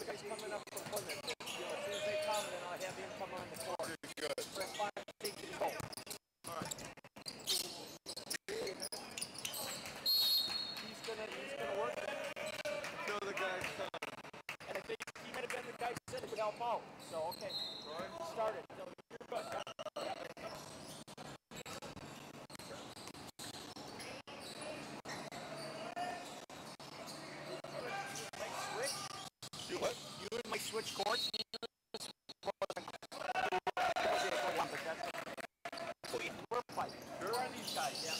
guys coming up from Plymouth. As soon as they come, then I'll have him come on the court. Good. Press 5, take it, go. All right. He's gonna work Until the guy's done. and I think he might have been the guy who said it would help out. So, okay. Start it. So, you're good. Switch? Do what? You and my switch courts? We're fighting. You're on these guys, yeah.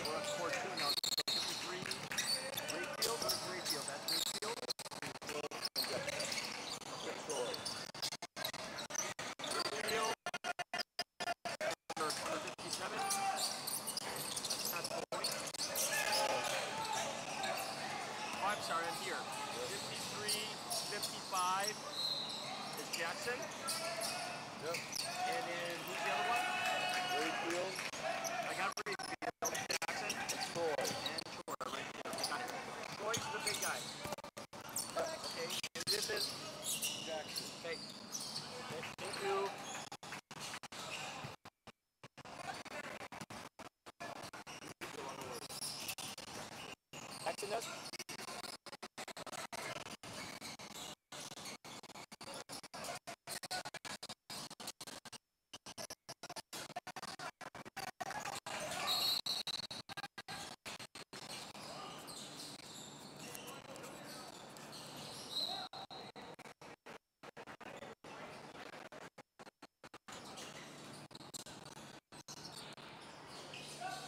We're on court 2 now. 53. Rayfield? What is Rayfield? That's Rayfield? Rayfield. Number 57. That's not the point. Oh, I'm sorry, I'm here. 53, 55 is Jackson. Yep. And then who's the other one? Rayfield. I got Rayfield, Jackson, Troy. and Troy right there. Got it. Troy's the big guy. Okay, and this is Jackson. okay. Thank you. Jackson does?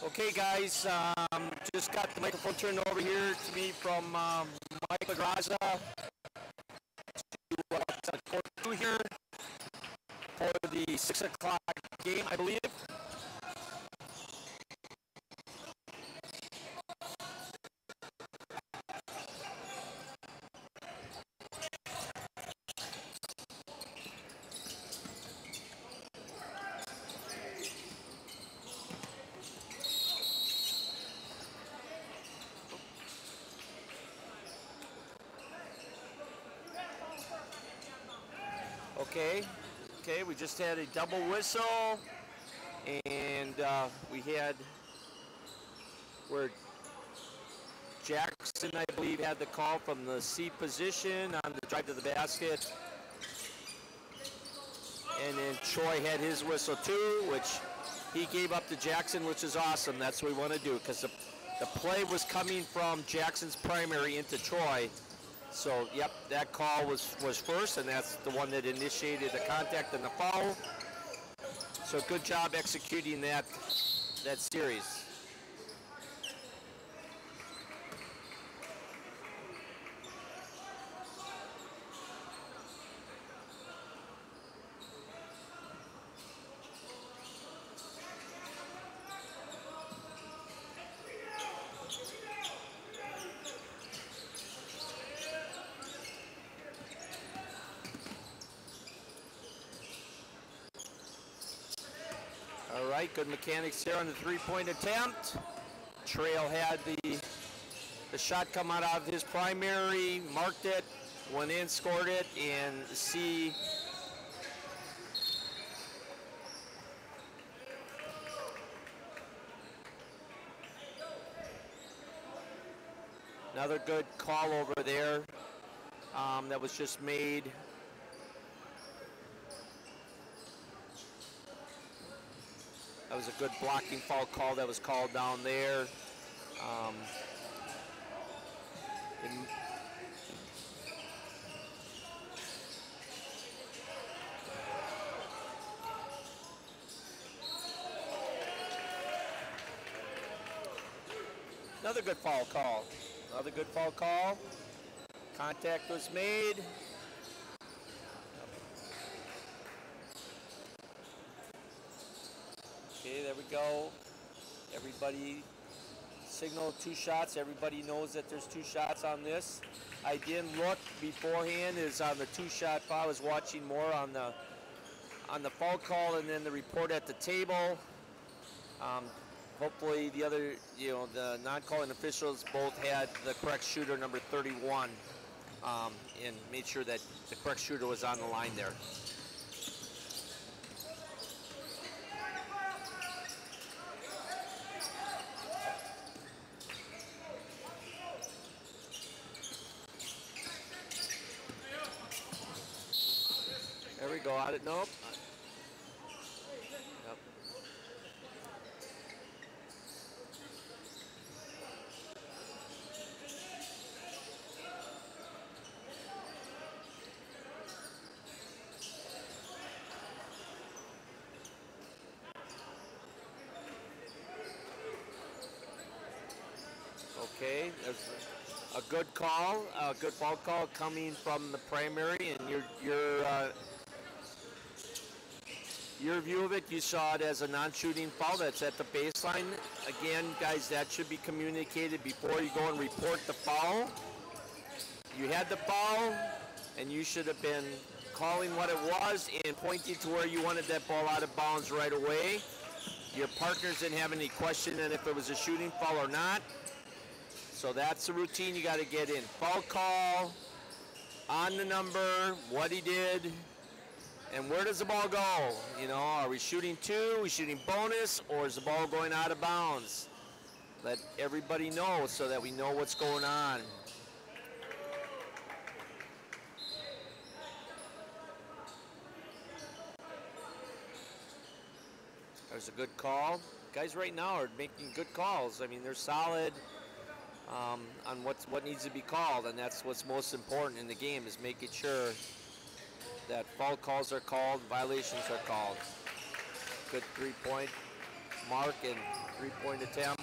Okay, guys, just got the microphone turned over here to me from Mike Lagraza to court 2 here for the 6 o'clock game, I believe. Okay, we just had a double whistle, and we had where Jackson, I believe, had the call from the C position on the drive to the basket, and then Troy had his whistle too, which he gave up to Jackson, which is awesome. That's what we want to do, because the play was coming from Jackson's primary into Troy. So, yep, that call was first, and that's the one that initiated the contact and the foul. So, good job executing that series. All right, good mechanics here on the three-point attempt. Trail had the shot come out of his primary, marked it, went in, scored it, and C another good call over there that was just made. That was a good blocking foul call that was called down there. Another good foul call. Another good foul call. Contact was made. Okay, there we go. Everybody signal 2 shots. Everybody knows that there's 2 shots on this. I didn't look beforehand is on the 2-shot foul. I was watching more on the foul call and then the report at the table. Hopefully the other, the non-calling officials both had the correct shooter, number 31, and made sure that the correct shooter was on the line there. There we go. Nope. Yep. Okay, that's a good call, a good foul call coming from the primary, and your view of it, you saw it as a non-shooting foul. That's at the baseline. Again, guys, that should be communicated before you go and report the foul. You had the foul, and you should have been calling what it was and pointing to where you wanted that ball out of bounds right away. Your partners didn't have any question on if it was a shooting foul or not. So that's the routine you got to get in. Foul call, on the number, what he did, and where does the ball go? Are we shooting 2, are we shooting bonus, or is the ball going out of bounds? Let everybody know so that we know what's going on. There's a good call. Guys right now are making good calls. I mean, they're solid on what needs to be called, and that's what's most important in the game, is making sure that foul calls are called, violations are called. Good 3-point mark and 3-point attempt.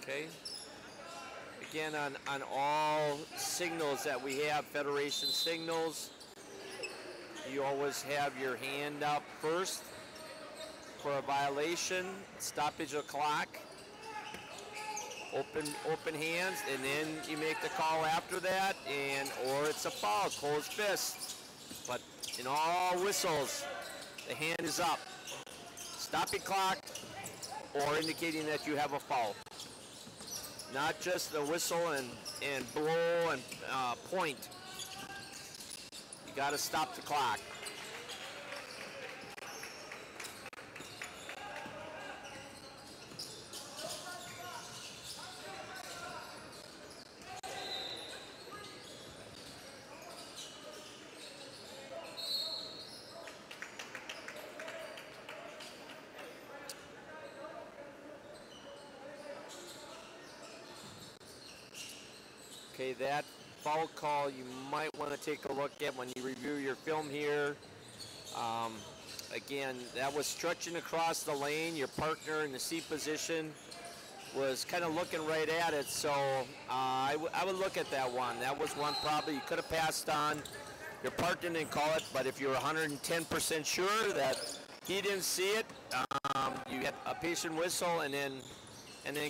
Okay. Again, on all signals that we have, Federation signals, you always have your hand up first for a violation, stoppage of clock, open hands, and then you make the call after that, or it's a foul, closed fist. But in all whistles, the hand is up. Stopping clock or indicating that you have a foul. Not just the whistle and blow and point. You got to stop the clock. Okay, that foul call you might want to take a look at when you review your film here. Again, that was stretching across the lane. Your partner in the C position was kind of looking right at it, so I would look at that one. That was one probably you could have passed on. Your partner didn't call it, but if you're 110% sure that he didn't see it, you get a patient whistle and then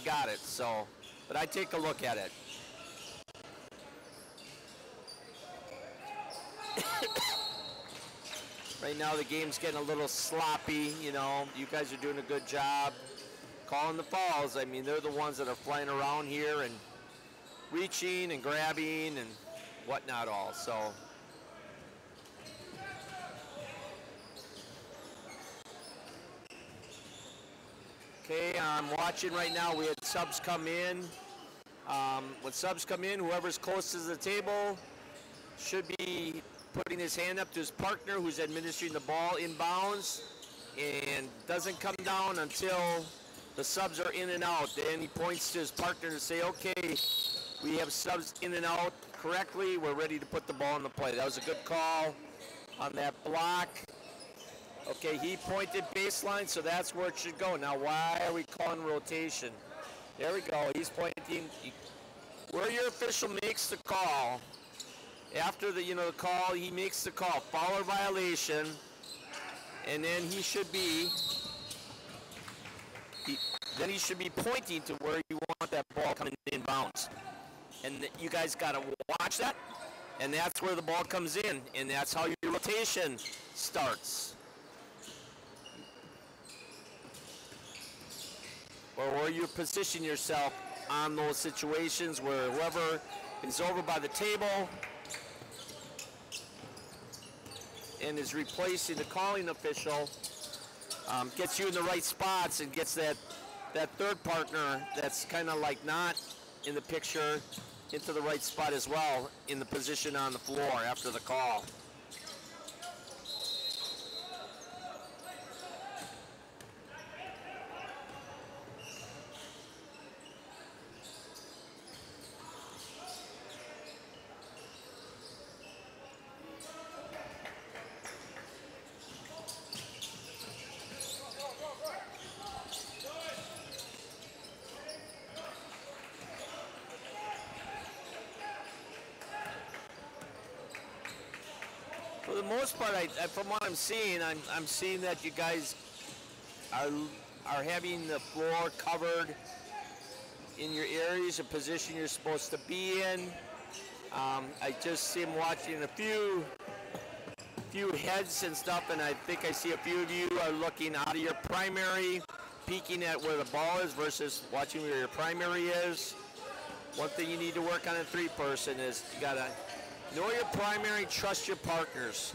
got it. So, but I take a look at it. Right now the game's getting a little sloppy, you guys are doing a good job calling the fouls. I mean, they're the ones that are flying around here and reaching and grabbing and whatnot all, so. Okay, I'm watching right now. We had subs come in. When subs come in, whoever's closest to the table should be putting his hand up to his partner who's administering the ball inbounds, and doesn't come down until the subs are in and out. Then he points to his partner to say, okay, we have subs in and out correctly. We're ready to put the ball in the play. That was a good call on that block. Okay, he pointed baseline, so that's where it should go. Now, why are we calling rotation? There we go. He's pointing. Where your official makes the call, after the the call, he makes the call. Foul or violation, and then he should be. Then he should be pointing to where you want that ball coming in bounds. And you guys got to watch that, and that's where the ball comes in, and that's how your rotation starts. Or where you position yourself on those situations where whoever is over by the table and is replacing the calling official gets you in the right spots and gets that third partner that's kind of like not in the picture into the right spot as well in the position on the floor after the call. For the most part, from what I'm seeing that you guys are having the floor covered in your areas of position you're supposed to be in. I just see him watching a few heads and stuff, and I think I see a few of you are looking out of your primary, peeking at where the ball is versus watching where your primary is. One thing you need to work on in three-person is you gotta know your primary, trust your partners.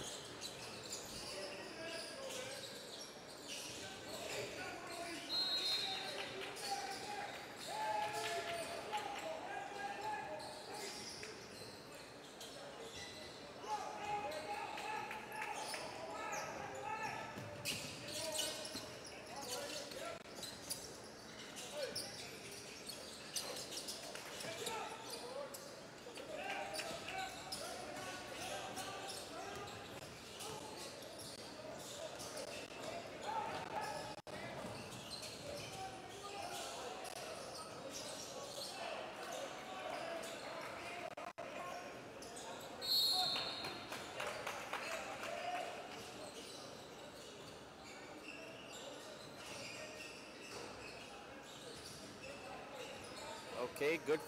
Okay, good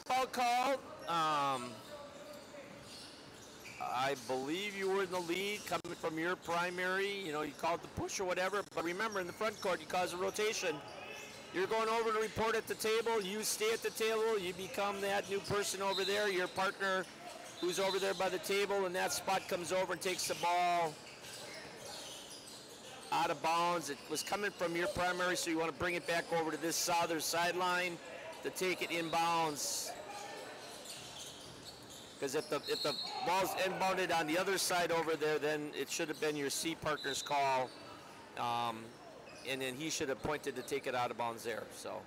foul call. I believe you were in the lead coming from your primary. You called the push or whatever. But remember, in the front court, you cause a rotation. You're going over to report at the table. You stay at the table. You become that new person over there. Your partner who's over there by the table, and that spot comes over and takes the ball out of bounds. It was coming from your primary, so you want to bring it back over to this other sideline to take it inbounds. Because if the ball's inbounded on the other side over there, then it should have been your C partner's call, and then he should have pointed to take it out of bounds there. So.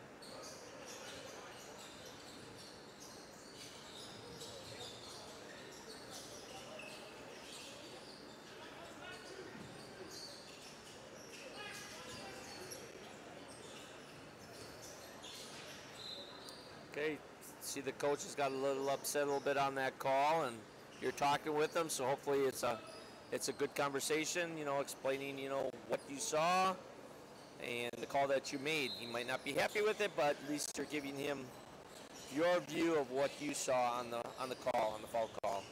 Okay, see the coach has got a little upset a little bit on that call, and you're talking with him, so hopefully it's a good conversation, explaining, what you saw and the call that you made. He might not be happy with it, but at least you're giving him your view of what you saw on the call, on the foul call.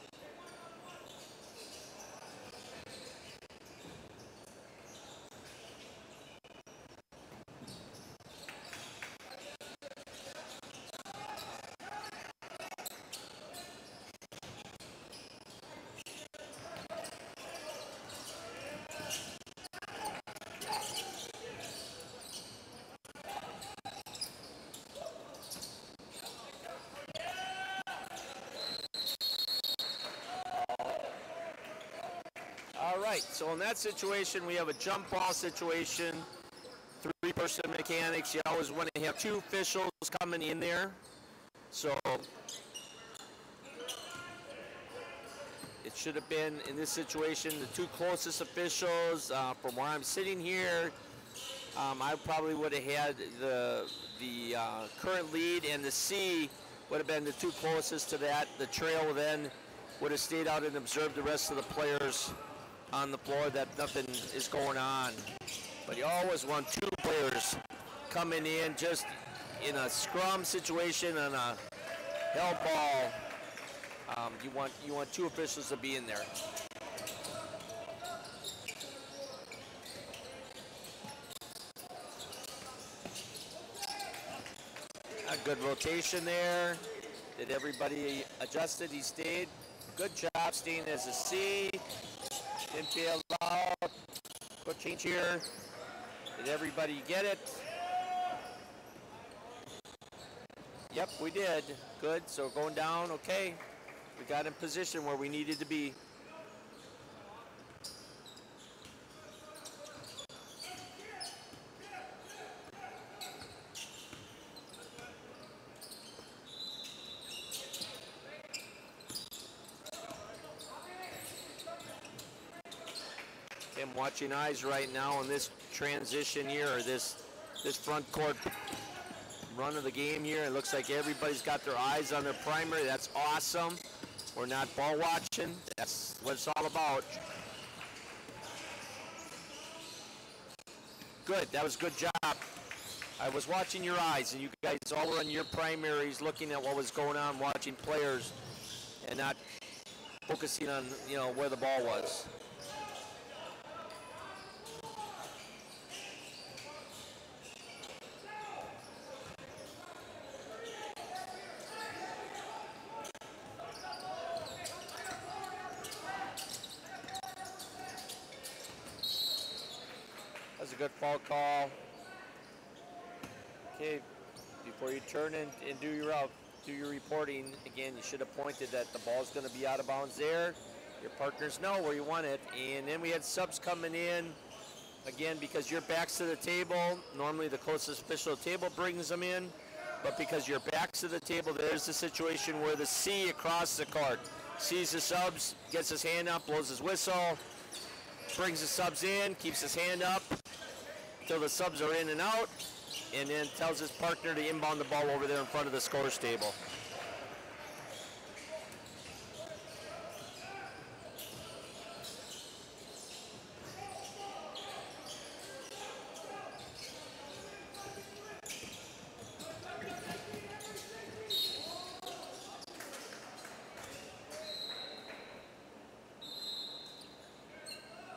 All right, so in that situation, we have a jump ball situation, three-person mechanics. You always want to have two officials coming in there. So it should have been, in this situation, the two closest officials. From where I'm sitting here, I probably would have had the current lead, and the C would have been the two closest to that. The trail then would have stayed out and observed the rest of the players on the floor that nothing is going on. But you always want two players coming in just in a scrum situation and a hell ball. You want two officials to be in there. A good rotation there. Did everybody adjust it? He stayed. Good job staying as a C. Didn't fail out. Quick change here. Did everybody get it? Yep, we did. Good. So going down, okay. We got in position where we needed to be. I'm watching eyes right now on this transition here, or this front court run of the game here. It looks like everybody's got their eyes on their primary. That's awesome. We're not ball watching. That's what it's all about. Good. That was a good job. I was watching your eyes, and you guys all were on your primaries, looking at what was going on, watching players, and not focusing on, you know, where the ball was. That's a good foul call. Okay, before you turn in and do your reporting, again, you should have pointed that the ball's going to be out of bounds there. Your partners know where you want it. And then we had subs coming in, again, because your back's to the table. Normally the closest official table brings them in, but because your back's to the table, there's the situation where the C across the court sees the subs, gets his hand up, blows his whistle, brings the subs in, keeps his hand up until the subs are in and out, and then tells his partner to inbound the ball over there in front of the scorer's table.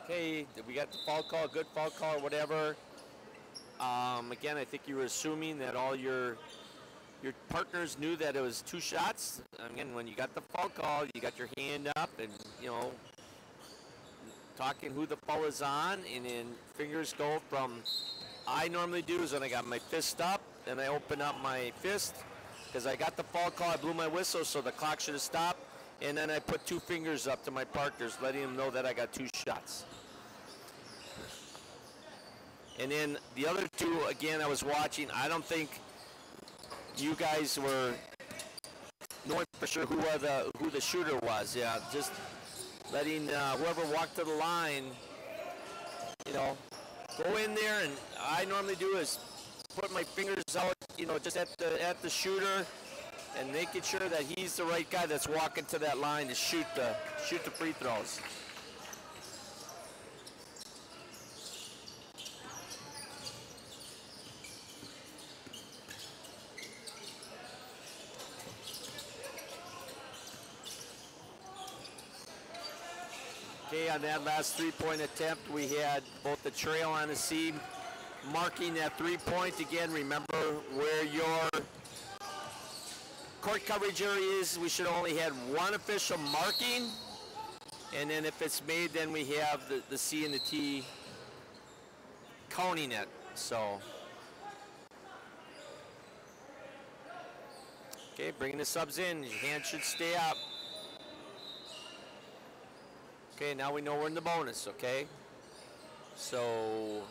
Okay, we got the foul call, good foul call, or whatever. Again, I think you were assuming that all your partners knew that it was two shots. Again, when you got the foul call, you got your hand up and, you know, talking who the foul is on, and then fingers go from, I normally do is when I got my fist up, then I open up my fist, because I got the foul call, I blew my whistle, so the clock should have stopped, and then I put two fingers up to my partners, letting them know that I got two shots. And then the other two, again, I was watching. I don't think you guys were knowing for sure who the shooter was. Yeah, just letting whoever walked to the line, you know, go in there. And I normally do is put my fingers out, you know, just at the shooter, and making sure that he's the right guy that's walking to that line to shoot the free throws. Okay, on that last three-point attempt, we had both the trail on the C marking that three-point. Again, remember where your court coverage area is. We should only had one official marking, and then if it's made, then we have the C and the T counting it. So, okay, bringing the subs in. Your hand should stay up. Okay, now we know we're in the bonus, okay? So,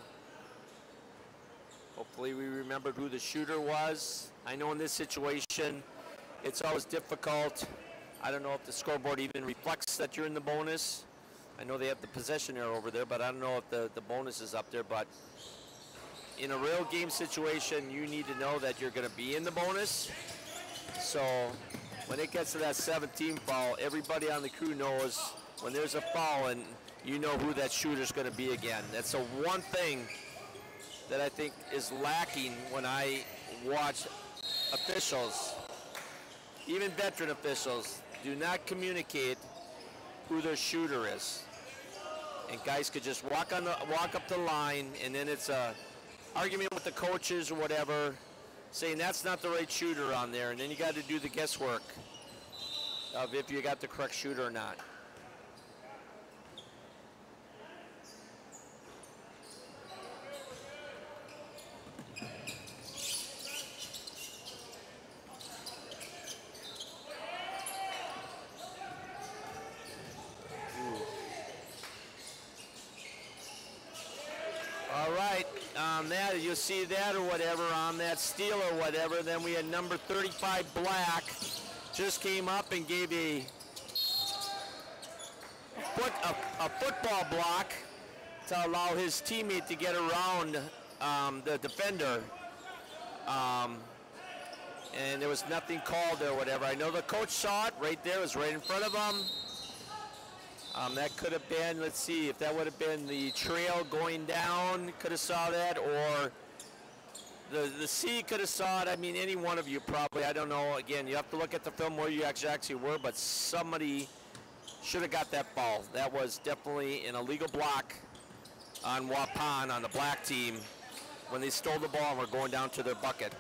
hopefully we remembered who the shooter was. I know in this situation, it's always difficult. I don't know if the scoreboard even reflects that you're in the bonus. I know they have the possession arrow over there, but I don't know if the bonus is up there. But in a real game situation, you need to know that you're going to be in the bonus. So when it gets to that 17 foul, everybody on the crew knows when there's a foul and you know who that shooter's going to be again. That's the one thing that I think is lacking when I watch officials, even veteran officials, do not communicate who their shooter is. And guys could just walk up the line, and then it's a argument with the coaches or whatever, saying that's not the right shooter on there, and then you got to do the guesswork of if you got the correct shooter or not. All right, on that, you'll see that or whatever, on that steal or whatever. Then we had number 35, Black, just came up and gave a football block to allow his teammate to get around the defender. And there was nothing called or whatever. I know the coach saw it right there, it was right in front of him. That could have been, let's see, if that would have been the trail going down, could have saw that, or the C could have saw it. I mean, any one of you probably, I don't know. Again, you have to look at the film where you actually were, but somebody should have got that ball. That was definitely an illegal block on Waupun, on the Black team, when they stole the ball and were going down to their bucket.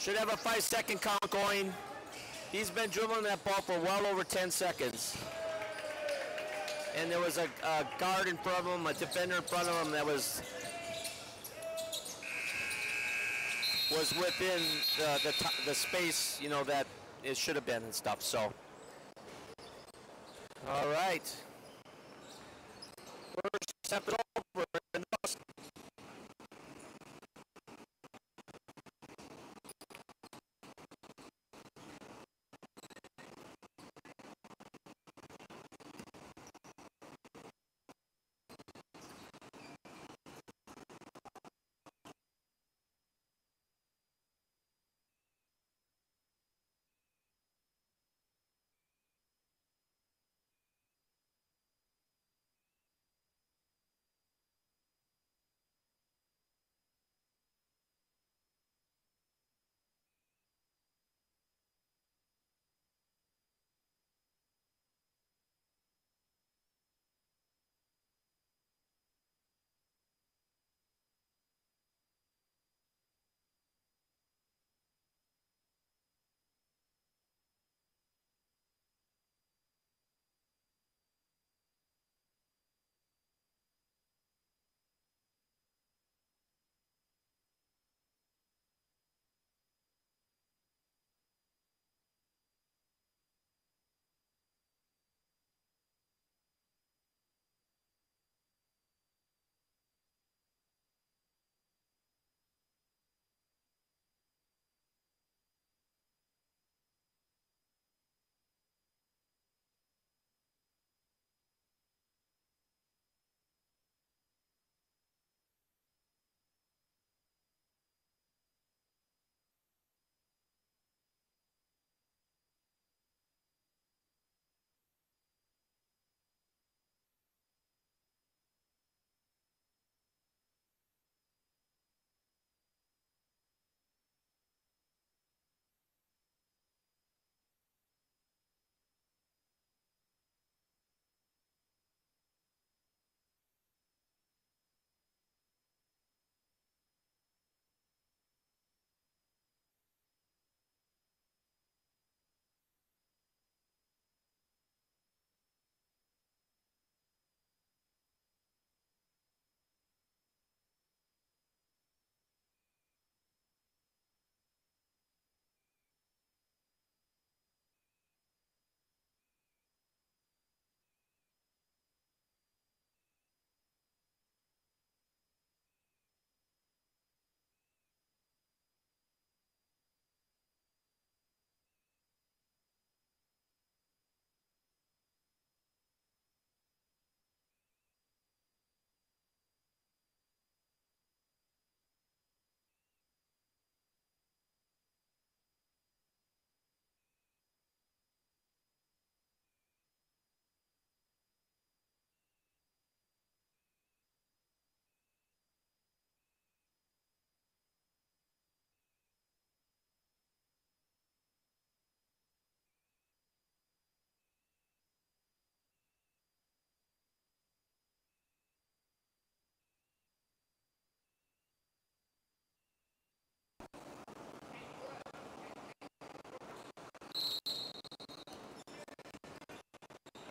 Should have a 5-second count going. He's been dribbling that ball for well over 10 seconds. And there was a guard in front of him, a defender in front of him that was within the space, you know, that it should have been and stuff. So, all right. First step it over.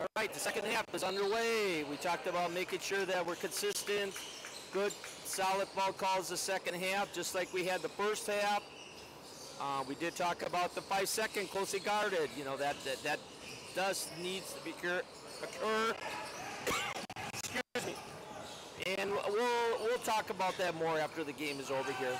All right, the second half is underway. We talked about making sure that we're consistent, good, solid ball calls the second half, just like we had the first half. We did talk about the 5-second closely guarded. You know, that does needs to be occur. Excuse me. And we'll talk about that more after the game is over here.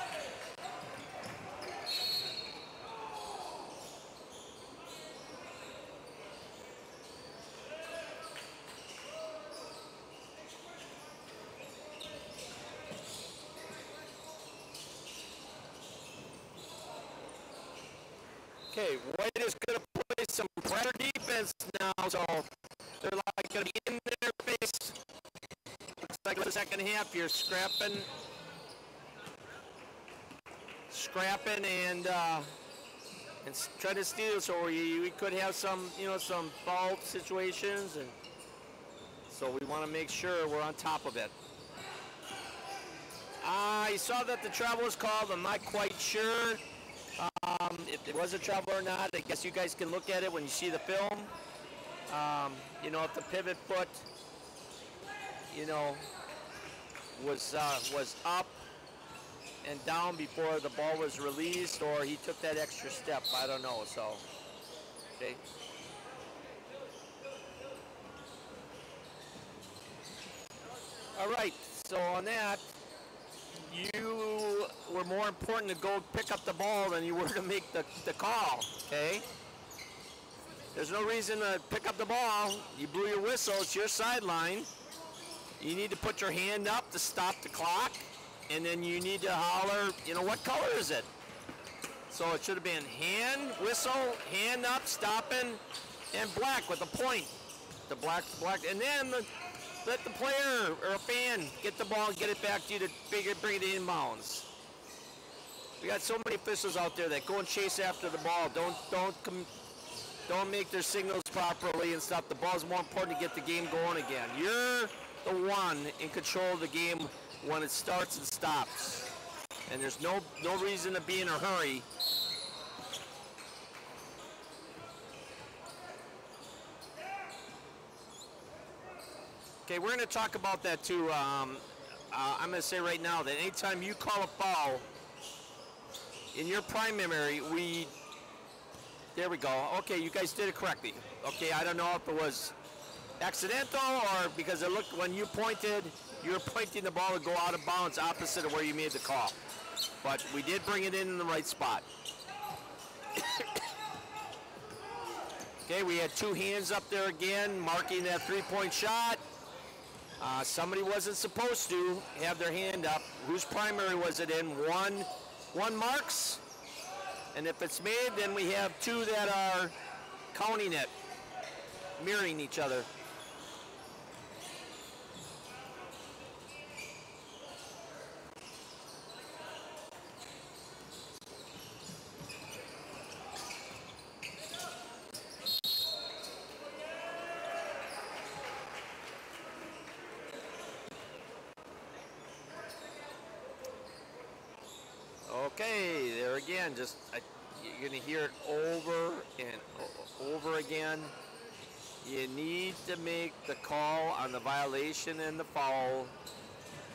Okay, White is going to play some pressure defense now, so they're like going to be in their face. Looks like the second half you're scrapping and trying to steal. So we could have some, some foul situations, and so we want to make sure we're on top of it. I saw that the travel was called. I'm not quite sure. If it was a travel or not, I guess you guys can look at it when you see the film. If the pivot foot, was up and down before the ball was released, or he took that extra step. I don't know. So, okay. All right. So on that, you were more important to go pick up the ball than you were to make the call, okay? There's no reason to pick up the ball. You blew your whistle, it's your sideline. You need to put your hand up to stop the clock, and then you need to holler, what color is it? So it should have been hand, whistle, hand up, stopping, and black with a point. The black, and then let the player or a fan get the ball and get it back to you to bring it inbounds. We got so many officials out there that go and chase after the ball. Don't make their signals properly and stuff. The ball's more important to get the game going again. You're the one in control of the game when it starts and stops. And there's no reason to be in a hurry. Okay, we're going to talk about that too. I'm going to say right now that anytime you call a foul in your primary, there we go. Okay, you guys did it correctly. Okay, I don't know if it was accidental or because it looked when you pointed, you were pointing the ball to go out of bounds opposite of where you made the call. But we did bring it in the right spot. Okay, we had two hands up there again, marking that three-point shot. Somebody wasn't supposed to have their hand up. Whose primary was it in? One marks. And if it's made, then we have two that are counting it, mirroring each other. Okay, there again, you're going to hear it over and over again. You need to make the call on the violation and the foul,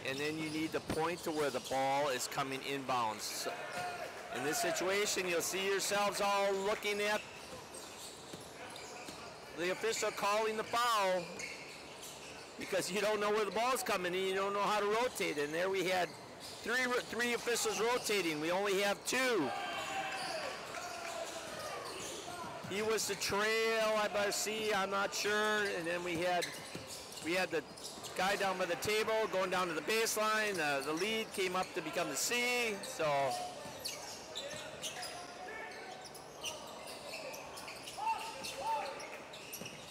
and then you need to point to where the ball is coming inbounds. So in this situation, you'll see yourselves all looking at the official calling the foul because you don't know where the ball's coming and you don't know how to rotate. And there we had three officials rotating. We only have two. He was the trail, I see, I'm not sure. And then we had the guy down by the table going down to the baseline. The lead came up to become the C. So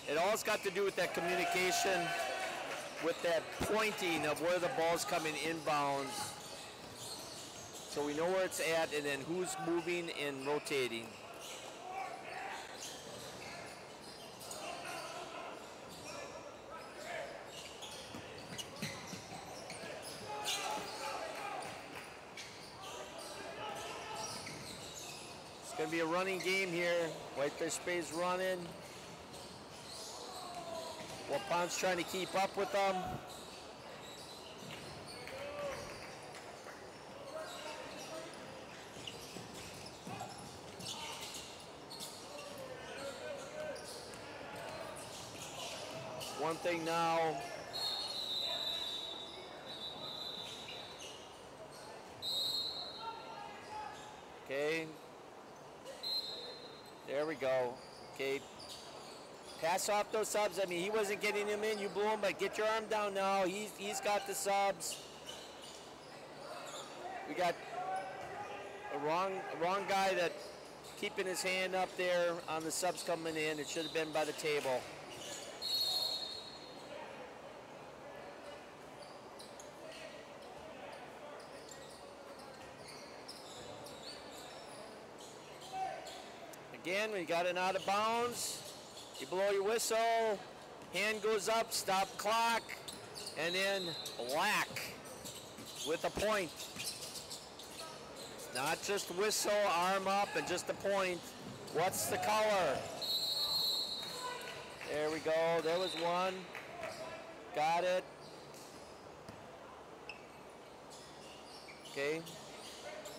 it all's got to do with that communication, with that pointing of where the ball's coming inbounds. So we know where it's at and then who's moving and rotating. It's going to be a running game here. Whitefish Bay's running. Waupun's trying to keep up with them. One thing now. Okay. There we go. Okay. Pass off those subs. I mean, he wasn't getting him in. You blew him, but get your arm down now. He's got the subs. We got a wrong guy that keeping his hand up there on the subs coming in. It should have been by the table. Again, we got it out of bounds. You blow your whistle, hand goes up, stop clock, and then whack with a point. It's not just whistle, arm up, and just a point. What's the color? There we go. There was one. Got it. Okay.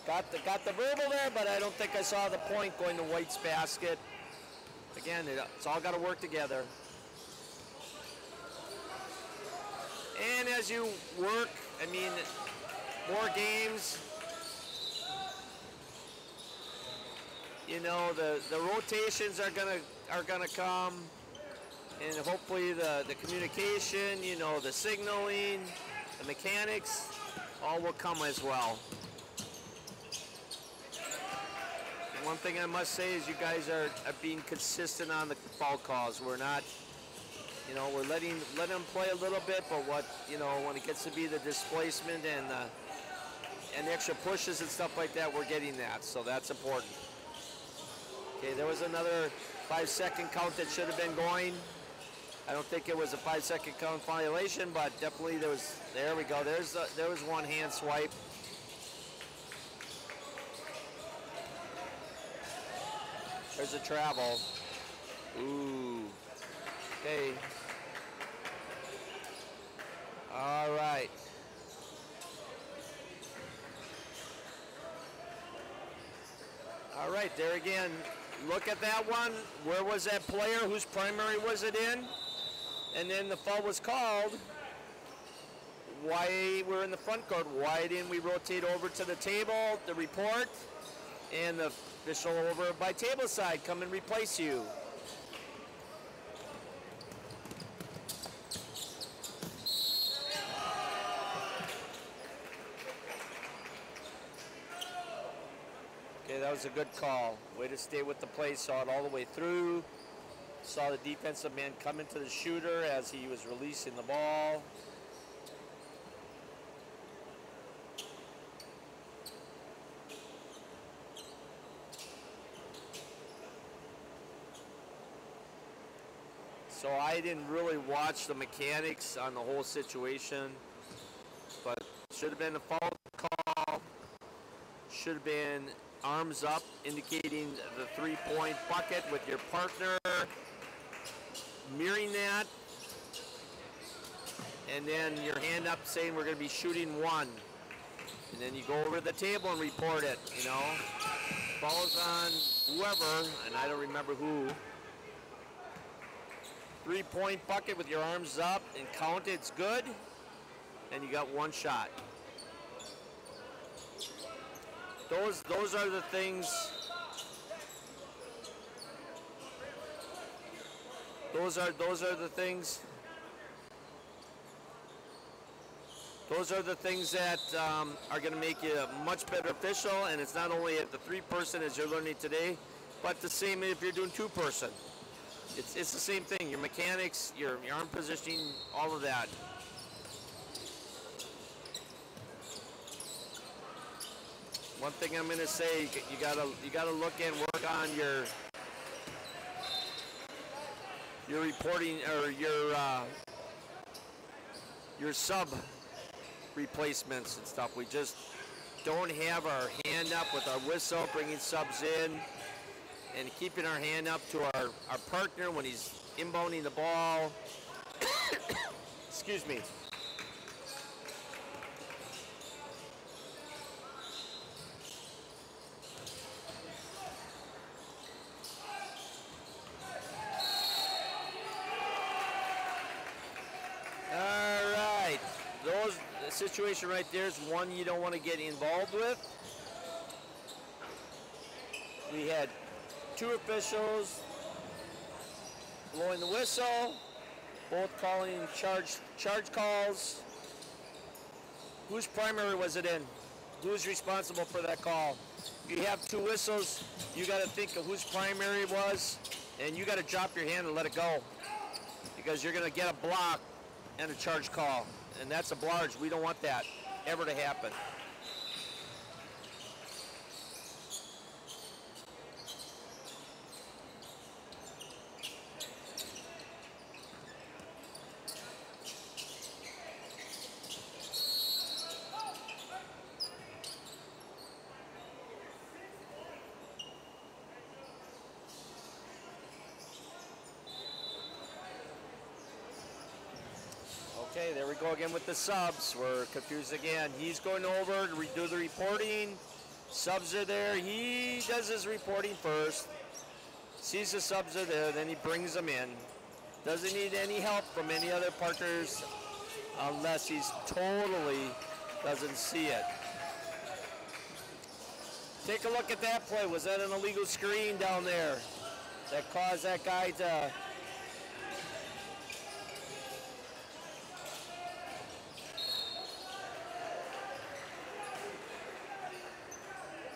Got the verbal there, but I don't think I saw the point going to White's basket. Again, it's all got to work together. And as you work, I mean, more games, you know, the rotations are gonna come, and hopefully the communication, you know, the signaling, the mechanics, all will come as well. One thing I must say is you guys are being consistent on the foul calls. We're not, you know, we're letting them play a little bit, but when it gets to be the displacement and extra pushes and stuff like that, we're getting that. So that's important. Okay, there was another 5-second count that should have been going. I don't think it was a 5-second count violation, but definitely there was. There we go. There was one hand swipe. There's a travel. Ooh. Okay. All right. All right, there again. Look at that one. Where was that player? Whose primary was it in? And then the foul was called. Why we're in the front court? Why didn't we rotate over to the table, the report, and the official over by table side come and replace you? Okay, that was a good call. Way to stay with the play, saw it all the way through. Saw the defensive man come into the shooter as he was releasing the ball. So I didn't really watch the mechanics on the whole situation, but should have been a foul call. Should have been arms up, indicating the three-point bucket with your partner, mirroring that, and then your hand up saying we're going to be shooting one. And then you go over to the table and report it, you know. Falls on whoever, and I don't remember who. Three-point bucket with your arms up and count it's good, and you got one shot. Those are the things. Those are the things. Those are the things that are going to make you a much better official, and it's not only at the three-person as you're learning today, but the same if you're doing two-person. It's the same thing. Your mechanics, your arm positioning, all of that. One thing I'm going to say, you gotta look and work on your reporting or your sub replacements and stuff. We just don't have our hand up with our whistle, bringing subs in, and keeping our hand up to our partner when he's inbounding the ball. Excuse me. All right. The situation right there is one you don't want to get involved with. We had two officials blowing the whistle, both calling charge calls. Whose primary was it in? Who's responsible for that call? You have two whistles, you got to think of whose primary it was, and you got to drop your hand and let it go, because you're going to get a block and a charge call, and that's a blarge. We don't want that ever to happen. Okay, there we go again with the subs. We're confused again. He's going over to do the reporting. Subs are there. He does his reporting first. Sees the subs are there, then he brings them in. Doesn't need any help from any other partners unless he's totally doesn't see it. Take a look at that play. Was that an illegal screen down there that caused that guy to...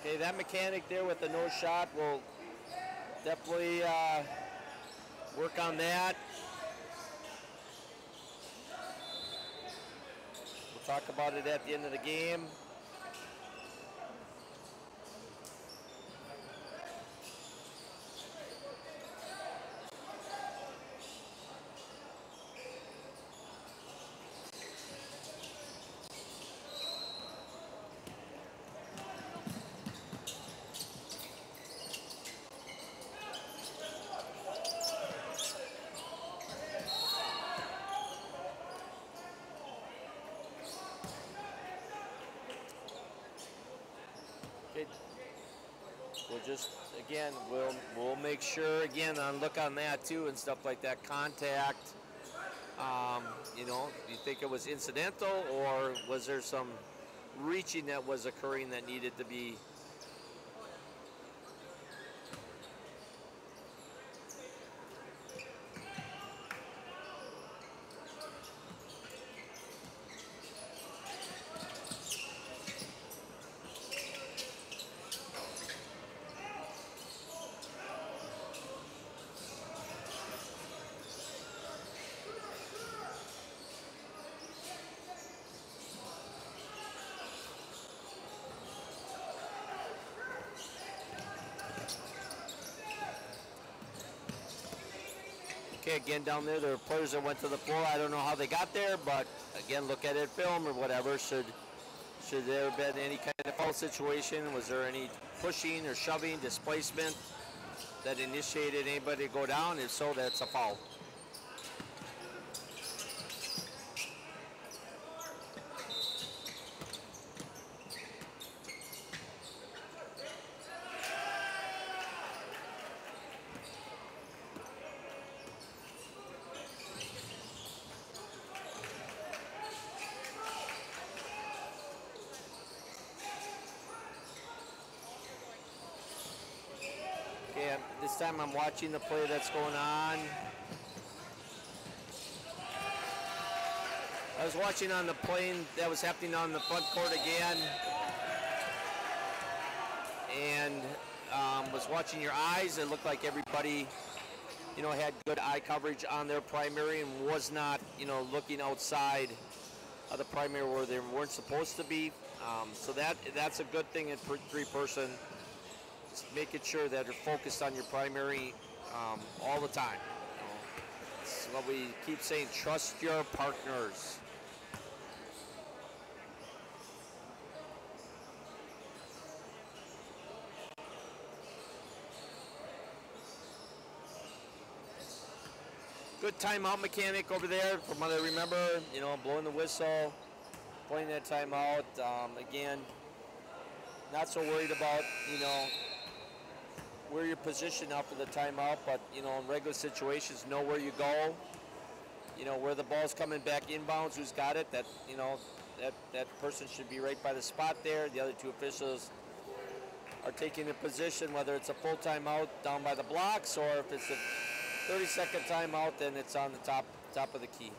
Okay, that mechanic there with the no shot will definitely work on that. We'll talk about it at the end of the game. We'll just, again, we'll make sure, again, look on that too and stuff like that. Contact, you know, do you think it was incidental, or was there some reaching that was occurring that needed to be... Okay, again, down there are players that went to the floor. I don't know how they got there, but again, look at it film or whatever. Should there have been any kind of foul situation? Was there any pushing or shoving, displacement that initiated anybody to go down? If so, that's a foul. Okay, this time I'm watching the play that's going on. I was watching on the plane that was happening on the front court again, and was watching your eyes. It looked like everybody, you know, had good eye coverage on their primary and was not, you know, looking outside of the primary where they weren't supposed to be. So that's a good thing in three-person. Making sure that you're focused on your primary all the time. You know, it's what we keep saying, trust your partners. Good timeout mechanic over there, from what I remember. You know, blowing the whistle, playing that timeout. Again, not so worried about, you know, where you're positioned out for the timeout, but, you know, in regular situations, know where you go. You know, where the ball's coming back inbounds, who's got it. That, you know, that person should be right by the spot there. The other two officials are taking a position, whether it's a full timeout down by the blocks or if it's a 30-second timeout, then it's on the top of the key.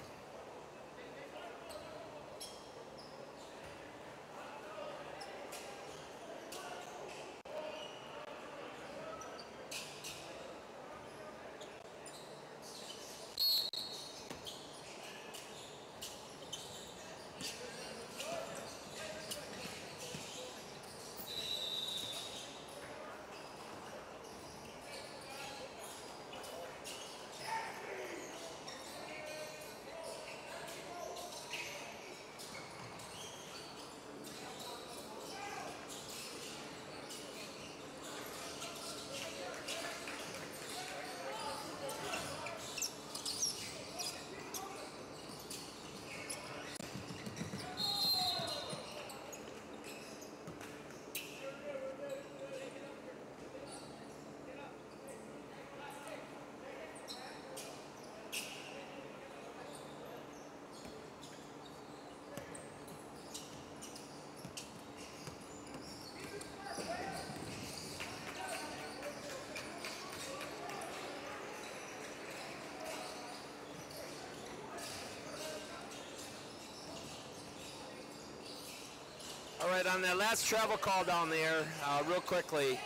All right, on that last travel call down there, real quickly.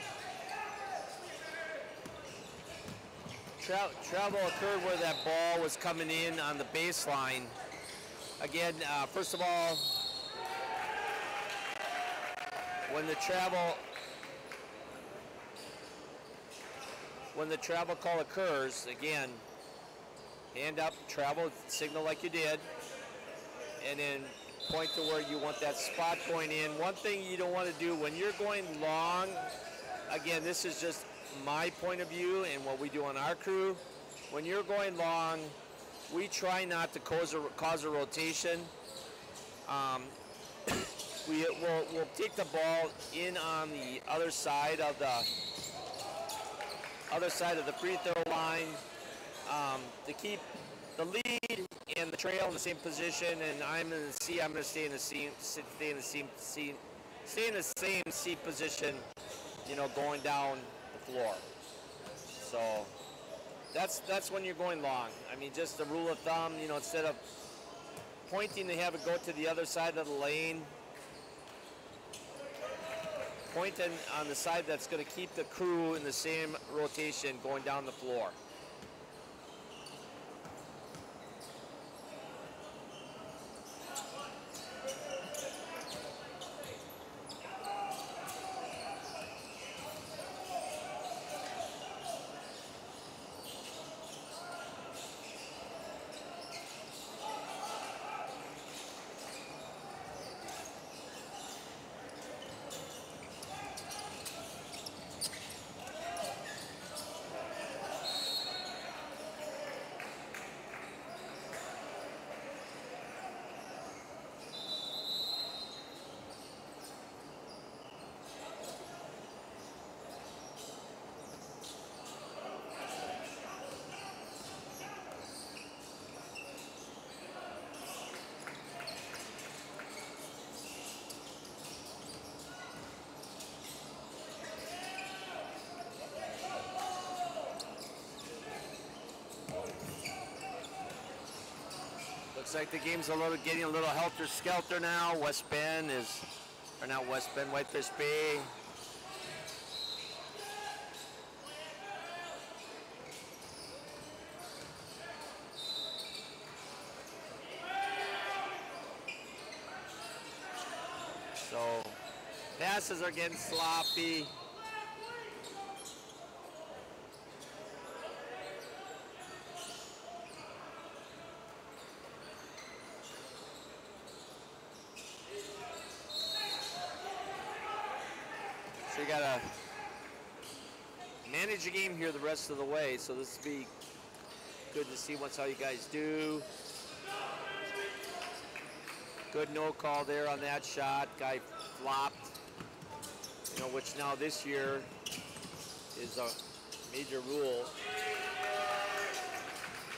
Travel occurred where that ball was coming in on the baseline. Again, first of all, when the travel call occurs, again, hand up, travel, signal like you did, and then point to where you want that spot going in. One thing you don't want to do when you're going long, again, this is just my point of view and what we do on our crew. When you're going long, we try not to cause a rotation. We'll take the ball in on the other side of the free throw line to keep the lead and the trail in the same position, and I'm in the C. I'm going to stay in the same seat position, you know, going down the floor. So that's when you're going long. I mean, just a rule of thumb, you know, instead of pointing to have it go to the other side of the lane, pointing on the side that's going to keep the crew in the same rotation going down the floor. Looks like the game's getting a little helter-skelter now. West Bend is, or not West Bend, Whitefish Bay. So passes are getting sloppy. So you gotta manage the game here the rest of the way. So this will be good to see once how you guys do. Good no call there on that shot. Guy flopped. You know, which now this year is a major rule,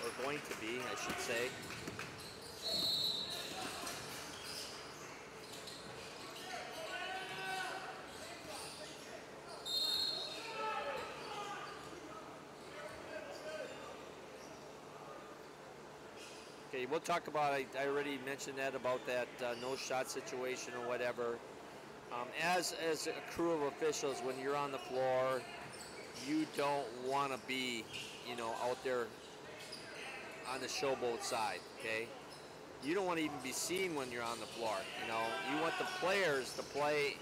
or going to be, I should say. Okay, we'll talk about, I already mentioned that about that no shot situation or whatever. As a crew of officials, when you're on the floor, you don't want to be, you know, out there on the showboat side, okay? You don't want to even be seen when you're on the floor, you know? You want the players to play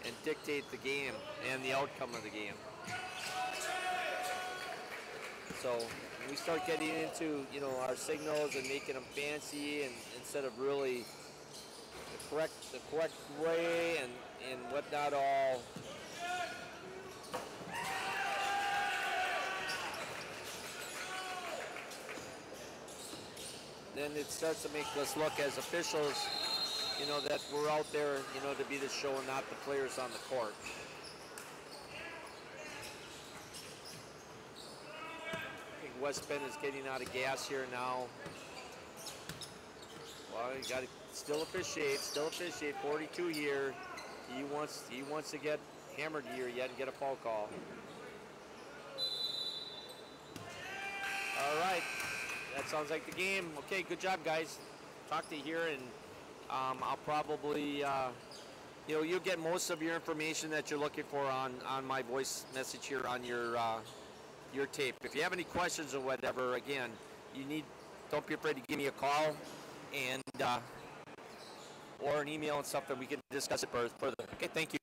and dictate the game and the outcome of the game. So when we start getting into, you know, our signals and making them fancy and instead of really the correct way and whatnot all. Then it starts to make us look as officials, you know, that we're out there, you know, to be the show and not the players on the court. I think West Bend is getting out of gas here now. Well, you got to still officiate, 42 here. He wants to get hammered here yet and get a foul call. All right. That sounds like the game. Okay, good job, guys. Talk to you here, and I'll probably, you know, you'll get most of your information that you're looking for on my voice message here on your tape. If you have any questions or whatever, again, don't be afraid to give me a call and or an email and stuff, and we can discuss it further. Okay, thank you.